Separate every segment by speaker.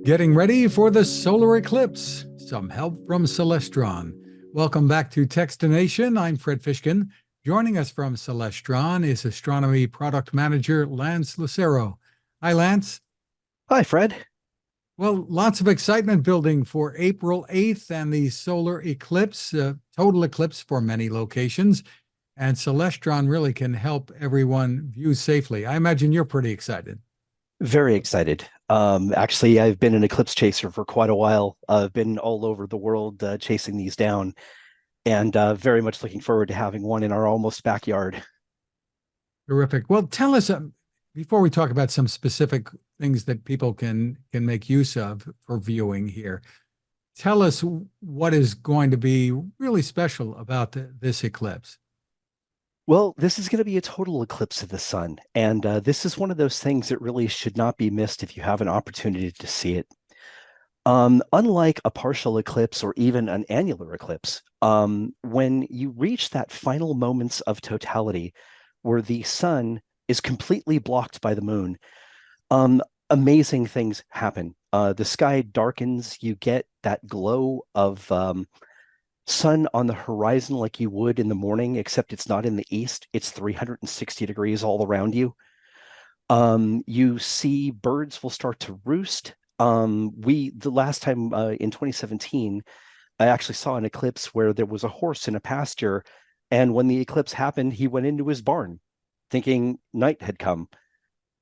Speaker 1: Getting ready for the solar eclipse. Some help from Celestron. Welcome back to Techstination. I'm Fred Fishkin. Joining us from Celestron is astronomy product manager Lance Lucero. Hi, Lance.
Speaker 2: Hi, Fred.
Speaker 1: Well, lots of excitement building for April 8th and the solar eclipse, total eclipse for many locations. And Celestron really can help everyone view safely. I imagine you're pretty excited.
Speaker 2: Very excited. Actually, I've been an eclipse chaser for quite a while. I've been all over the world chasing these down, and very much looking forward to having one in our almost backyard.
Speaker 1: Terrific. Well, tell us before we talk about some specific things that people can make use of for viewing here. Tell us what is going to be really special about this eclipse.
Speaker 2: Well, this is going to be a total eclipse of the sun, and this is one of those things that really should not be missed if you have an opportunity to see it. Unlike a partial eclipse or even an annular eclipse, when you reach that final moments of totality where the sun is completely blocked by the moon, amazing things happen. The sky darkens, you get that glow of sun on the horizon like you would in the morning, except it's not in the east. It's 360 degrees all around you. You see birds will start to roost. The last time in 2017, I actually saw an eclipse where there was a horse in a pasture, and when the eclipse happened, he went into his barn thinking night had come.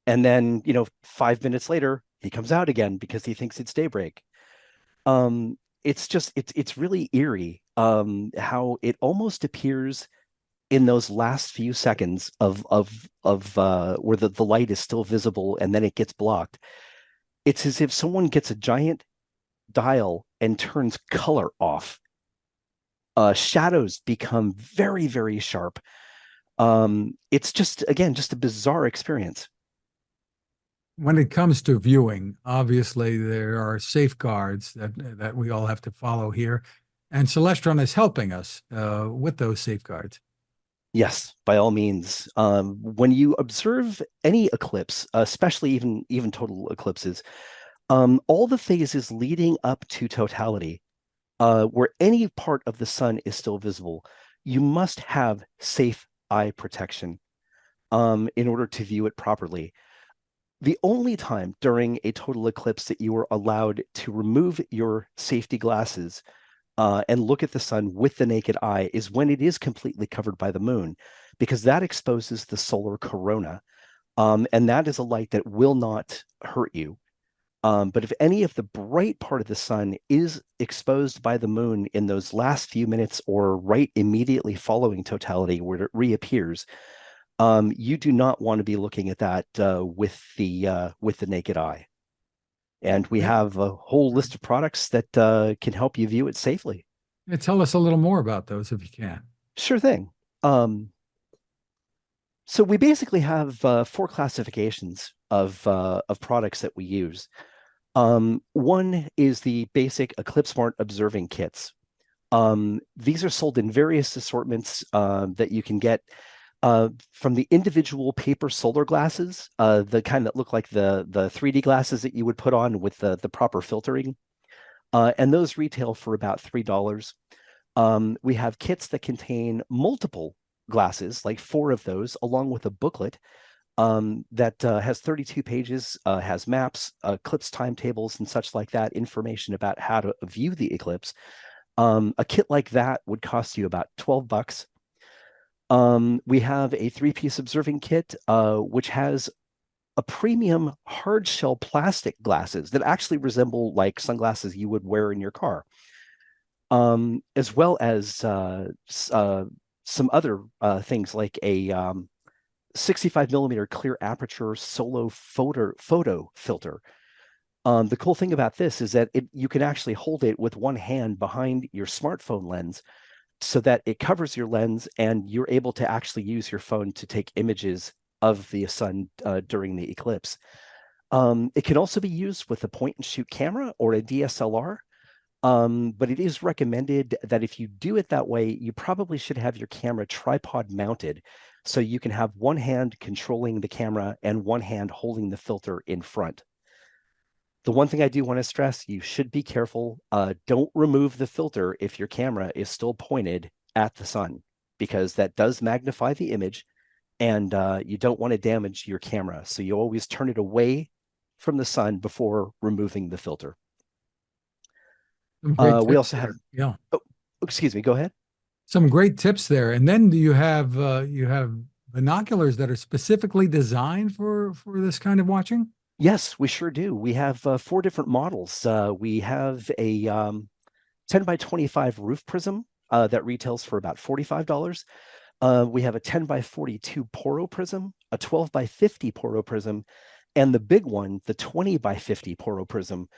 Speaker 2: And then, 5 minutes later, he comes out again because he thinks it's daybreak. It's really eerie how it almost appears in those last few seconds of where the light is still visible and then it gets blocked. It's as if someone gets a giant dial and turns color off. Shadows become very, very sharp. It's just, again, just a bizarre experience.
Speaker 1: When it comes to viewing, obviously there are safeguards that we all have to follow here, and Celestron is helping us with those safeguards.
Speaker 2: Yes, by all means. When you observe any eclipse, especially even total eclipses, all the phases leading up to totality, where any part of the sun is still visible, you must have safe eye protection in order to view it properly. The only time during a total eclipse that you are allowed to remove your safety glasses and look at the sun with the naked eye is when it is completely covered by the moon, because that exposes the solar corona. And that is a light that will not hurt you. But if any of the bright part of the sun is exposed by the moon in those last few minutes or right immediately following totality where it reappears, you do not want to be looking at that with the naked eye. And we have a whole list of products that can help you view it safely.
Speaker 1: Tell us a little more about those if you can.
Speaker 2: Sure thing. So we basically have four classifications of products that we use. One is the basic Eclipse Smart observing kits. These are sold in various assortments that you can get from the individual paper solar glasses, the kind that look like the 3D glasses that you would put on with the proper filtering. And those retail for about $3. We have kits that contain multiple glasses, like 4 of those, along with a booklet that has 32 pages, has maps, eclipse timetables, and such like that, information about how to view the eclipse. A kit like that would cost you about $12. We have a 3-piece observing kit, which has a premium hard shell plastic glasses that actually resemble like sunglasses you would wear in your car, as well as some other things like a 65 millimeter clear aperture solo photo filter. The cool thing about this is that you can actually hold it with one hand behind your smartphone lens so that it covers your lens and you're able to actually use your phone to take images of the sun during the eclipse. It can also be used with a point and shoot camera or a DSLR. But it is recommended that if you do it that way, you probably should have your camera tripod mounted so you can have one hand controlling the camera and one hand holding the filter in front. The one thing I do want to stress, you should be careful. Don't remove the filter if your camera is still pointed at the sun, because that does magnify the image, and you don't want to damage your camera. So you always turn it away from the sun before removing the filter.
Speaker 1: Some great
Speaker 2: We
Speaker 1: tips
Speaker 2: also have,
Speaker 1: there. Yeah.
Speaker 2: oh, excuse me, go ahead.
Speaker 1: Some great tips there. And then do you have binoculars that are specifically designed for this kind of watching?
Speaker 2: Yes, we sure do. We have 4 different models. We have a 10 by 25 roof prism that retails for about $45. We have a 10 by 42 poro prism, a 12 by 50 poro prism, and the big one, the 20 by 50 poro prism,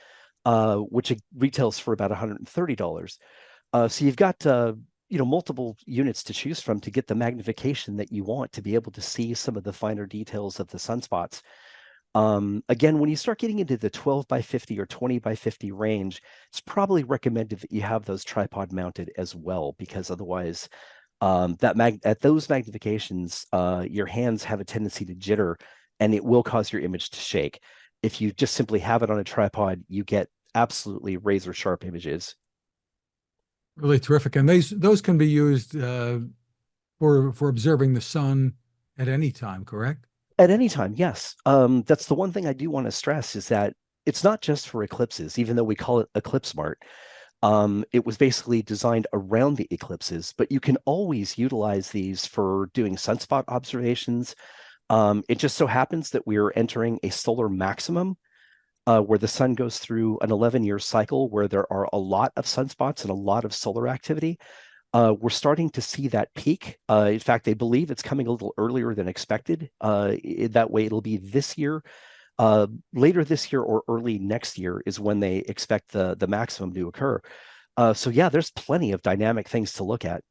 Speaker 2: which retails for about $130. So you've got multiple units to choose from to get the magnification that you want to be able to see some of the finer details of the sunspots. Again, when you start getting into the 12 by 50 or 20 by 50 range, it's probably recommended that you have those tripod mounted as well, because otherwise at those magnifications, your hands have a tendency to jitter and it will cause your image to shake. If you just simply have it on a tripod, you get absolutely razor sharp images.
Speaker 1: Really terrific. And those can be used for observing the sun at any time, correct?
Speaker 2: At any time, yes. That's the one thing I do want to stress, is that it's not just for eclipses, even though we call it Eclipse Smart. It was basically designed around the eclipses, but you can always utilize these for doing sunspot observations. It just so happens that we are entering a solar maximum, where the sun goes through an 11-year cycle where there are a lot of sunspots and a lot of solar activity. We're starting to see that peak. In fact, they believe it's coming a little earlier than expected. That way it'll be this year. Later this year or early next year is when they expect the maximum to occur. So yeah, there's plenty of dynamic things to look at.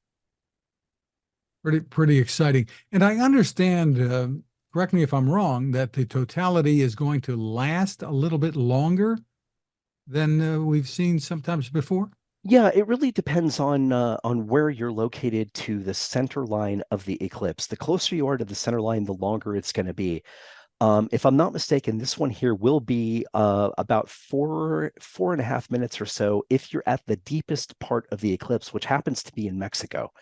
Speaker 1: Pretty exciting. And I understand, correct me if I'm wrong, that the totality is going to last a little bit longer than we've seen sometimes before.
Speaker 2: Yeah, it really depends on where you're located to the center line of the eclipse. The closer you are to the center line, the longer it's going to be. If I'm not mistaken, this one here will be about 4.5 minutes or so if you're at the deepest part of the eclipse, which happens to be in Mexico.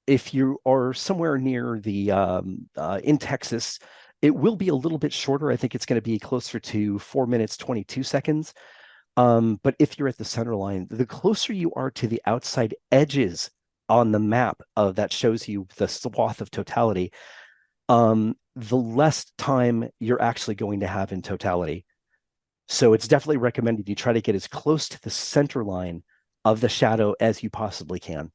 Speaker 2: If you are somewhere near the in Texas, it will be a little bit shorter. I think it's going to be closer to 4 minutes 22 seconds. But if you're at the center line, the closer you are to the outside edges on the map that shows you the swath of totality, the less time you're actually going to have in totality. So it's definitely recommended you try to get as close to the center line of the shadow as you possibly can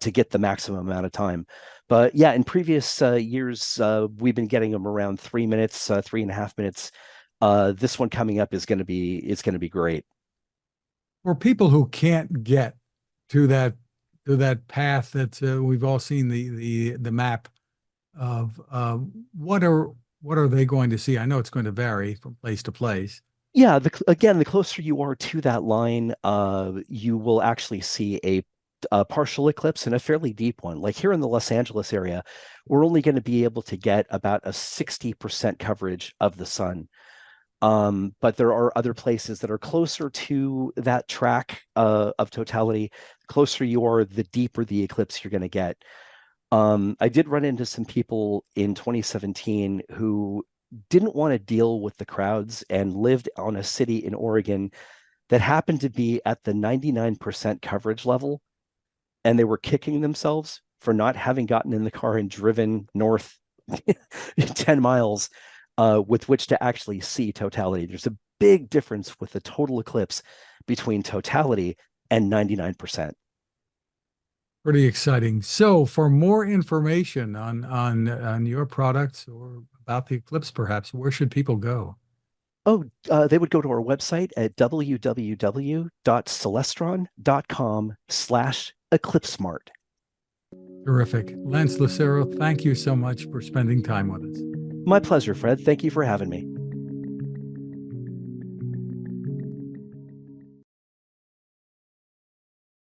Speaker 2: to get the maximum amount of time. But yeah, in previous years, we've been getting them around 3 minutes, 3.5 minutes. This one coming up is going to be great.
Speaker 1: For people who can't get to that path that we've all seen the map of, what are they going to see? I know it's going to vary from place to place.
Speaker 2: Yeah, again, the closer you are to that line, you will actually see a partial eclipse and a fairly deep one. Like here in the Los Angeles area, we're only going to be able to get about a 60% coverage of the sun. But there are other places that are closer to that track of totality. The closer you are, the deeper the eclipse you're going to get. I did run into some people in 2017 who didn't want to deal with the crowds and lived on a city in Oregon that happened to be at the 99% coverage level, and they were kicking themselves for not having gotten in the car and driven north 10 miles with which to actually see totality. There's a big difference with the total eclipse between totality and 99%.
Speaker 1: Pretty exciting. So for more information on your products or about the eclipse, perhaps, where should people go?
Speaker 2: Oh, they would go to our website at www.celestron.com/eclipsemart.
Speaker 1: Terrific. Lance Lucero, thank you so much for spending time with us.
Speaker 2: My pleasure, Fred. Thank you for having me.